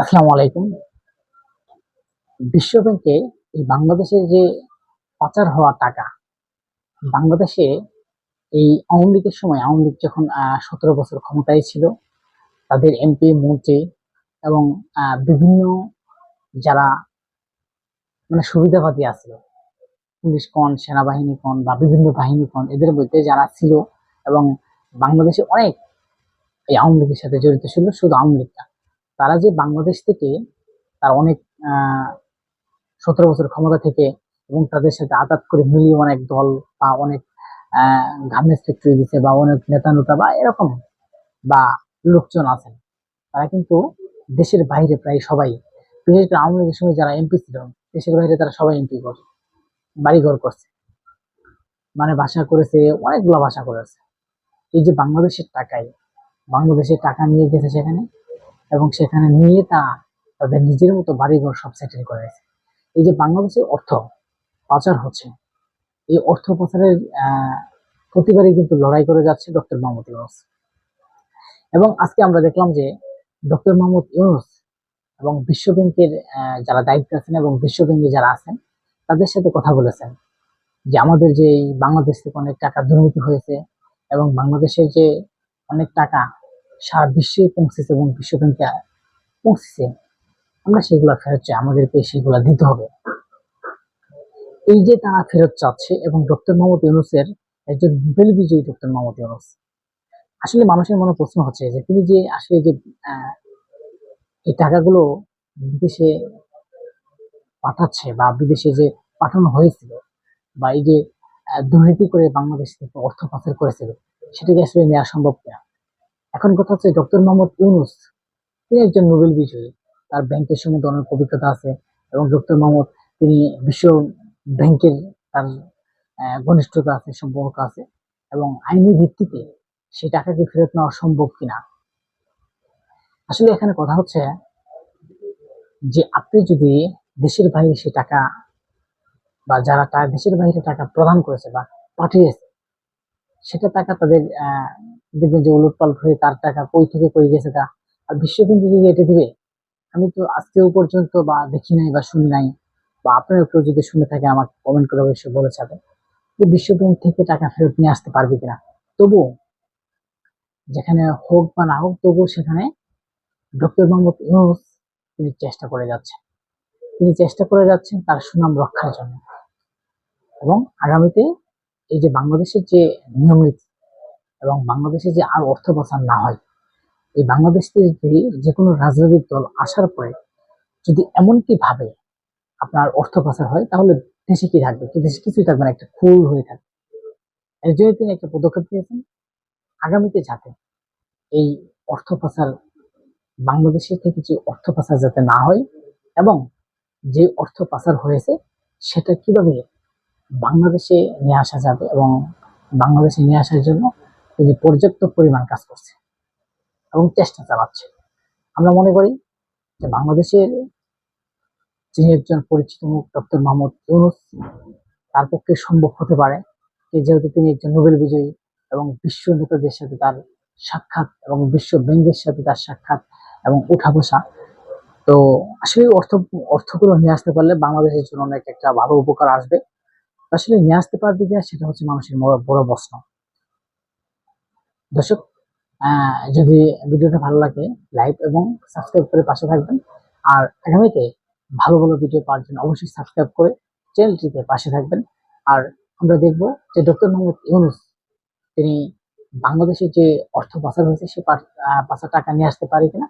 আসসালামু আলাইকুম। বিশ্ব ব্যাংকে এই বাংলাদেশের যে পাচার হওয়া টাকা, বাংলাদেশে এই আওয়ামী লীগের সময় আওয়ামী লীগ যখন ১৭ বছর ক্ষমতায় ছিল, তাদের এমপি, মন্ত্রী এবং বিভিন্ন যারা সুবিধাবাদী আছিল, পুলিশ কন, সেনাবাহিনী কন বা বিভিন্ন বাহিনী কন, এদের মধ্যে যারা ছিল এবং বাংলাদেশে অনেক এই আওয়ামী লীগের সাথে জড়িত ছিল, শুধু আওয়ামী লীগ না, তারা যে বাংলাদেশ থেকে তার অনেক ১৭ বছর ক্ষমতা থেকে এবং তাদের সাথে আঘাত করে মিলিয়ে অনেক দল বা অনেক গার্মেন্টস ফ্যাক্টরি দিচ্ছে বা অনেক নেতা নেতা বা এরকম বা লোকজন আছেন, তারা কিন্তু দেশের বাইরে প্রায় সবাই, বিশেষ করে আওয়ামী লীগের সময় যারা এমপি ছিল, দেশের বাইরে তারা সবাই এমপি করছে, বাড়িঘর করছে, বাসা করেছে, অনেকগুলো বাসা করেছে। এই যে বাংলাদেশের টাকা নিয়ে গেছে সেখানে, এবং সেখানে নিয়ে তাদের নিজের মতো বাড়িঘর সব সেটেল করেছে। এই যে বাংলাদেশের অর্থ পাচার হচ্ছে, এই অর্থ পাচারের প্রতিবারই কিন্তু লড়াই করে যাচ্ছে ডক্টর মোহাম্মদ ইউনূস। এবং আজকে আমরা দেখলাম যে ডক্টর মোহাম্মদ ইউনূস এবং বিশ্ব ব্যাংকের যারা দায়িত্বে আছেন এবং বিশ্ব ব্যাংকে যারা আছেন, তাদের সাথে কথা বলেছেন যে আমাদের যে এই বাংলাদেশ থেকে অনেক টাকা দুর্নীতি হয়েছে এবং বাংলাদেশের যে অনেক টাকা সারা বিশ্বে পৌঁছেছে এবং বিশ্ব ব্যাংকে পৌঁছেছে, আমরা সেগুলো ফেরত চাই, আমাদেরকে সেগুলো দিতে হবে। এই যে তারা ফেরত চাচ্ছে এবং ডক্টর মোহাম্মদ ইউনূসের একজন নোবেল বিজয়ী ডক্টর মোহাম্মদ ইউনূস, আসলে মানুষের মনে প্রশ্ন হচ্ছে যে তিনি যে আসলে যে এই টাকাগুলো বিদেশে পাঠাচ্ছে বা বিদেশে যে পাঠানো হয়েছিল বা এই যে দুর্নীতি করে বাংলাদেশ থেকে অর্থ পাচার করেছিল, সেটাকে আসলে নেওয়া সম্ভব কিনা। এখন কথা হচ্ছে ডক্টর মোহাম্মদ ইউনূস তিনি একজন নোবেল বিজয়ী, তার ব্যাংকের সম্বন্ধে অনেক অভিজ্ঞতা আছে এবং ডক্টর মোহাম্মদ তিনি বিশ্ব ব্যাংকের তার ঘনিষ্ঠতা আছে, সম্পর্ক আছে, এবং আইনি ভিত্তিতে সেই টাকাকে ফেরত নেওয়া সম্ভব কিনা। আসলে এখানে কথা হচ্ছে যে আপনি যদি দেশের বাইরে সে টাকা বা যারা দেশের বাইরে টাকা প্রদান করেছে বা পাঠিয়েছে, সেটা টাকা তাদের দেখবেন যে উলটপালট হয়ে তার টাকা কই থেকে কই গেছে তা আর বিশ্ব ব্যাংক যদি এটা দিবে, আমি তো আজকেও পর্যন্ত বা দেখি নাই বা শুনি নাই, বা আপনারা কেউ যদি শুনে থাকে আমাকে কমেন্ট করে অবশ্যই বলে যাবেন যে বিশ্ব ব্যাংক থেকে টাকা ফেরত নিয়ে আসতে পারবে কিনা। তবুও যেখানে হোক বা না হোক, তবুও সেখানে ডক্টর মোহাম্মদ ইউনূস তিনি চেষ্টা করে যাচ্ছেন তার সুনাম রক্ষার জন্য। এবং আগামীতে এই যে বাংলাদেশের যে নিয়ম নীতি এবং বাংলাদেশে যে আর অর্থ পাচার না হয়, এই বাংলাদেশ থেকে যদি যে কোনো রাজনৈতিক দল আসার পরে যদি এমনকি ভাবে আপনার অর্থ পাচার হয়, তাহলে দেশে কি থাকবে? দেশে কিছুই থাকবে না, একটা খুল হয়ে থাকবে। এর জন্য তিনি একটা পদক্ষেপ নিয়েছেন, আগামীতে যাতে এই অর্থ পাচার, বাংলাদেশের থেকে যে অর্থ পাচার যাতে না হয়, এবং যে অর্থ পাচার হয়েছে সেটা কিভাবে বাংলাদেশে নিয়ে আসা যাবে, এবং বাংলাদেশে নিয়ে আসার জন্য তিনি পর্যাপ্ত পরিমাণ কাজ করছে এবং চেষ্টা চালাচ্ছে। আমরা মনে করি যে বাংলাদেশের যিনি একজন পরিচিত মুখ ডক্টর মোহাম্মদ ইউনূস, তার পক্ষে সম্ভব হতে পারে, যেহেতু তিনি একজন নোবেল বিজয়ী এবং বিশ্ব নেতাদের সাথে তার সাক্ষাৎ এবং বিশ্ব ব্যাংকের সাথে তার সাক্ষাৎ এবং উঠা বসা, তো আসলে অর্থগুলো নিয়ে আসতে পারলে বাংলাদেশের জন্য অনেক একটা ভালো উপকার আসবে। আসলে নিয়ে আসতে পারবে কিনা সেটা হচ্ছে মানুষের বড় প্রশ্ন। দর্শক, যদি ভিডিওটা ভালো লাগে লাইক এবং সাবস্ক্রাইব করে পাশে থাকবেন। আর আগামীতে ভালো ভালো ভিডিও পাওয়ার জন্য অবশ্যই সাবস্ক্রাইব করে চ্যানেলটিতে পাশে থাকবেন। আর আমরা দেখব যে ডক্টর মোহাম্মদ ইউনূস তিনি বাংলাদেশের যে অর্থ পাচার হয়েছে সে পাচার টাকা নিয়ে আসতে পারে কিনা।